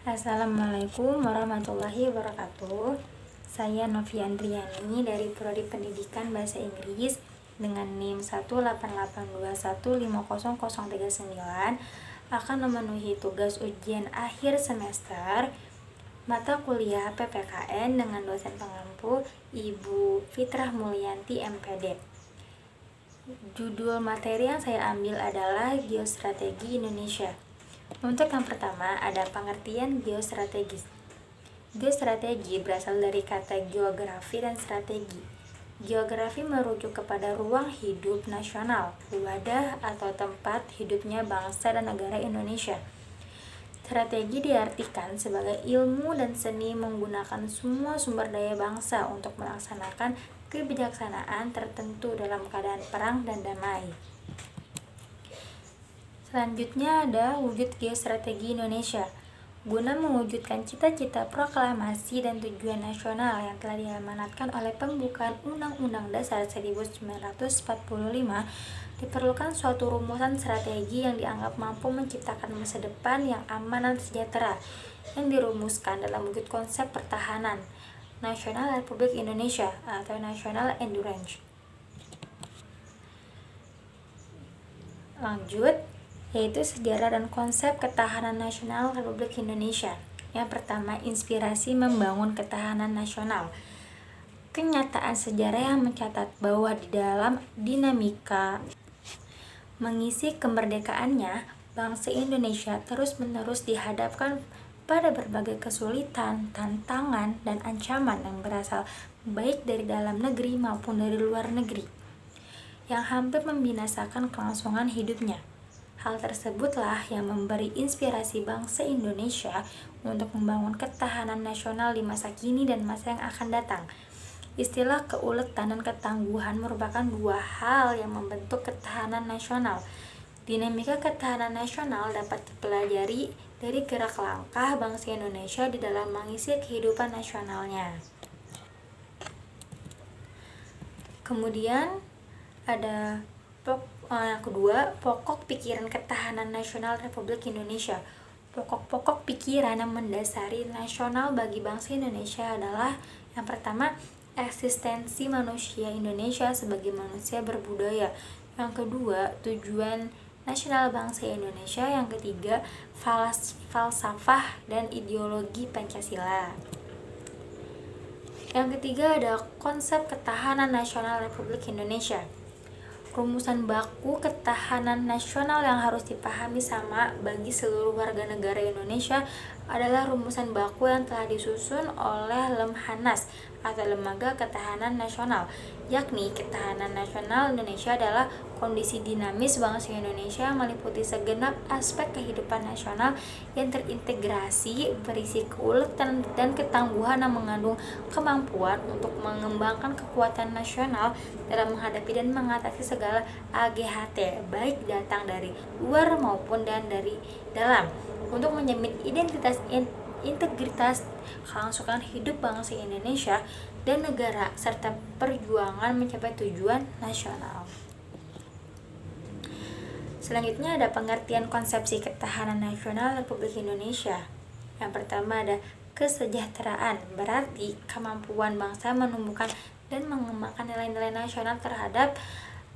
Assalamualaikum warahmatullahi wabarakatuh. Saya Novi Andriani dari Prodi Pendidikan Bahasa Inggris dengan NIM 18821500039 akan memenuhi tugas ujian akhir semester mata kuliah PPKN dengan dosen pengampu Ibu Fitrah Mulyanti MPD. Judul materi yang saya ambil adalah Geostrategi Indonesia. Untuk yang pertama ada pengertian geostrategis. Geostrategi berasal dari kata geografi dan strategi. Geografi merujuk kepada ruang hidup nasional, wadah atau tempat hidupnya bangsa dan negara Indonesia. Strategi diartikan sebagai ilmu dan seni menggunakan semua sumber daya bangsa untuk melaksanakan kebijaksanaan tertentu dalam keadaan perang dan damai. Selanjutnya ada wujud geostrategi Indonesia. Guna mewujudkan cita-cita proklamasi dan tujuan nasional yang telah diamanatkan oleh pembukaan Undang-Undang Dasar 1945, diperlukan suatu rumusan strategi yang dianggap mampu menciptakan masa depan yang aman dan sejahtera, yang dirumuskan dalam wujud konsep pertahanan nasional Republik Indonesia atau National Endurance. Lanjut, yaitu sejarah dan konsep ketahanan nasional Republik Indonesia. Yang pertama, inspirasi membangun ketahanan nasional. Kenyataan sejarah yang mencatat bahwa di dalam dinamika mengisi kemerdekaannya, bangsa Indonesia terus-menerus dihadapkan pada berbagai kesulitan, tantangan, dan ancaman yang berasal baik dari dalam negeri maupun dari luar negeri, yang hampir membinasakan kelangsungan hidupnya. Hal tersebutlah yang memberi inspirasi bangsa Indonesia untuk membangun ketahanan nasional di masa kini dan masa yang akan datang. Istilah keuletan dan ketangguhan merupakan dua hal yang membentuk ketahanan nasional. Dinamika ketahanan nasional dapat dipelajari dari gerak langkah bangsa Indonesia di dalam mengisi kehidupan nasionalnya. Kemudian ada yang kedua, pokok pikiran ketahanan nasional Republik Indonesia. Pokok-pokok pikiran yang mendasari nasional bagi bangsa Indonesia adalah yang pertama, eksistensi manusia Indonesia sebagai manusia berbudaya. Yang kedua, tujuan nasional bangsa Indonesia. Yang ketiga, falsafah dan ideologi Pancasila. Yang ketiga ada konsep ketahanan nasional Republik Indonesia. Rumusan baku ketahanan nasional yang harus dipahami sama bagi seluruh warga negara Indonesia adalah rumusan baku yang telah disusun oleh Lemhanas atau Lembaga Ketahanan Nasional, yakni ketahanan nasional Indonesia adalah kondisi dinamis bangsa Indonesia meliputi segenap aspek kehidupan nasional yang terintegrasi, berisi keuletan dan ketangguhan yang mengandung kemampuan untuk mengembangkan kekuatan nasional dalam menghadapi dan mengatasi segala AGHT, baik datang dari luar maupun dan dari dalam, untuk menjamin integritas kelangsungan hidup bangsa Indonesia dan negara serta perjuangan mencapai tujuan nasional. Selanjutnya ada pengertian konsepsi ketahanan nasional Republik Indonesia. Yang pertama ada kesejahteraan, berarti kemampuan bangsa menumbuhkan dan mengembangkan nilai-nilai nasional terhadap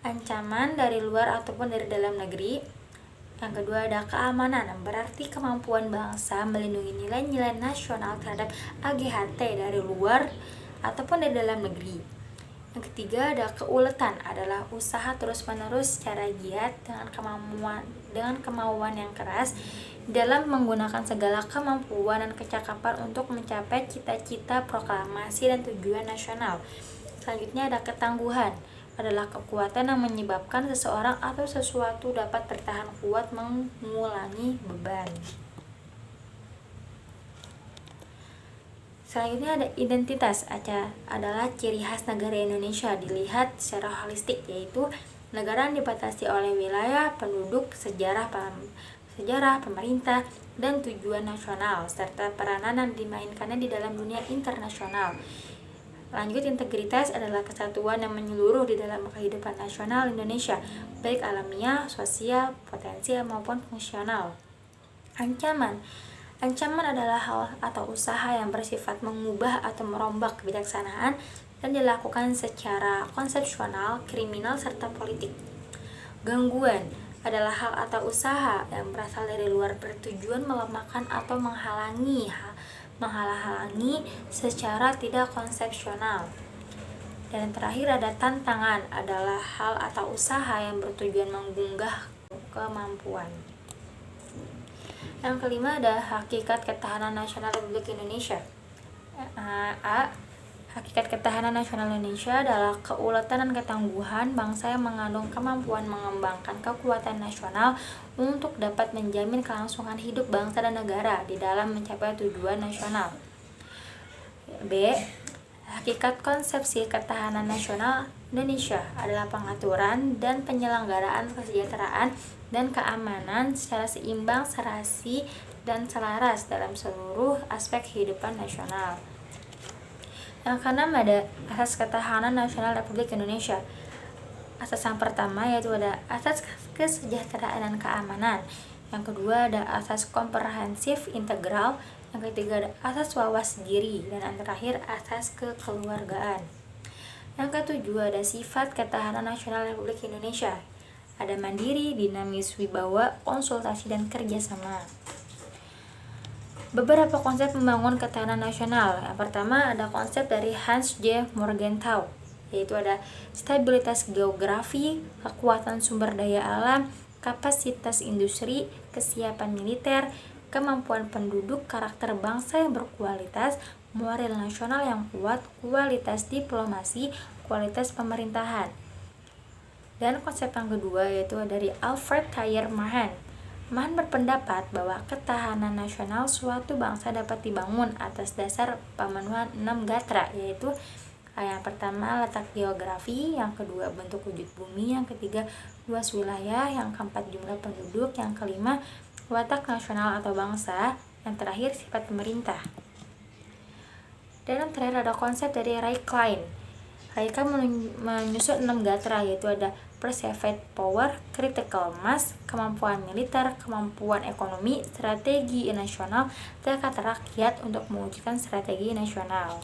ancaman dari luar ataupun dari dalam negeri. Yang kedua ada keamanan, berarti kemampuan bangsa melindungi nilai-nilai nasional terhadap AGHT dari luar ataupun dari dalam negeri. Yang ketiga ada keuletan, adalah usaha terus-menerus secara giat dengan kemauan yang keras dalam menggunakan segala kemampuan dan kecakapan untuk mencapai cita-cita proklamasi dan tujuan nasional. Selanjutnya ada ketangguhan, adalah kekuatan yang menyebabkan seseorang atau sesuatu dapat bertahan kuat mengulangi beban. Selanjutnya ada identitas, adalah ciri khas negara Indonesia dilihat secara holistik, yaitu negara yang dibatasi oleh wilayah, penduduk, sejarah, pemerintah, dan tujuan nasional, serta peranan yang dimainkannya di dalam dunia internasional. Lanjut, integritas adalah kesatuan yang menyeluruh di dalam kehidupan nasional Indonesia, baik alamiah, sosial, potensial maupun fungsional. Ancaman Ancaman adalah hal atau usaha yang bersifat mengubah atau merombak kebijaksanaan dan dilakukan secara konsepsional, kriminal, serta politik. Gangguan adalah hal atau usaha yang berasal dari luar bertujuan melemahkan atau menghalangi secara tidak konsepsional. Dan terakhir ada tantangan, adalah hal atau usaha yang bertujuan menggunggah kemampuan. Yang kelima ada hakikat ketahanan nasional Republik Indonesia. Hakikat ketahanan nasional Indonesia adalah keuletan dan ketangguhan bangsa yang mengandung kemampuan mengembangkan kekuatan nasional untuk dapat menjamin kelangsungan hidup bangsa dan negara di dalam mencapai tujuan nasional. B. Hakikat konsepsi ketahanan nasional Indonesia adalah pengaturan dan penyelenggaraan kesejahteraan dan keamanan secara seimbang, serasi, dan selaras dalam seluruh aspek kehidupan nasional. Yang keenam ada asas ketahanan nasional Republik Indonesia. Asas yang pertama yaitu ada asas kesejahteraan dan keamanan. Yang kedua ada asas komprehensif integral. Yang ketiga ada asas wawas diri, dan yang terakhir asas kekeluargaan. Yang ketujuh ada sifat ketahanan nasional Republik Indonesia. Ada mandiri, dinamis, wibawa, konsultasi, dan kerjasama. Beberapa konsep membangun ketahanan nasional. Yang pertama ada konsep dari Hans J. Morgenthau, yaitu ada stabilitas geografi, kekuatan sumber daya alam, kapasitas industri, kesiapan militer, kemampuan penduduk, karakter bangsa yang berkualitas, moral nasional yang kuat, kualitas diplomasi, kualitas pemerintahan. Dan konsep yang kedua yaitu dari Alfred Thayer Mahan. Mahan berpendapat bahwa ketahanan nasional suatu bangsa dapat dibangun atas dasar pemenuhan 6 gatra, yaitu yang pertama letak geografi, yang kedua bentuk wujud bumi, yang ketiga luas wilayah, yang keempat jumlah penduduk, yang kelima watak nasional atau bangsa, yang terakhir sifat pemerintah. Dan yang terakhir ada konsep dari Ray Klein. Ray Klein menyusun 6 gatra, yaitu ada perceived power, critical mass, kemampuan militer, kemampuan ekonomi, strategi nasional, tekad rakyat untuk mewujudkan strategi nasional.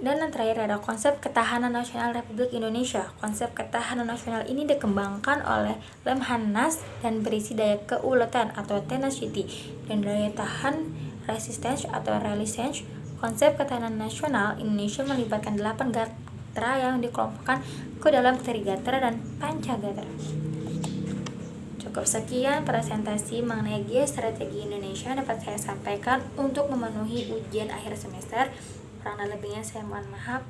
Dan yang terakhir ada konsep ketahanan nasional Republik Indonesia. Konsep ketahanan nasional ini dikembangkan oleh Lemhanas dan berisi daya keuletan atau tenacity dan daya tahan resistance atau resilience. Konsep ketahanan nasional Indonesia melibatkan 8 gatra yang dikelompokkan ke dalam Trigatra dan Pancagatra. Cukup sekian presentasi mengenai geostrategi Indonesia dapat saya sampaikan untuk memenuhi ujian akhir semester. Kurang dan lebihnya saya mohon maaf.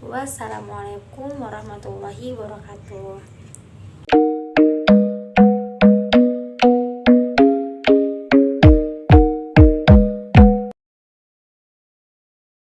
Wassalamualaikum warahmatullahi wabarakatuh.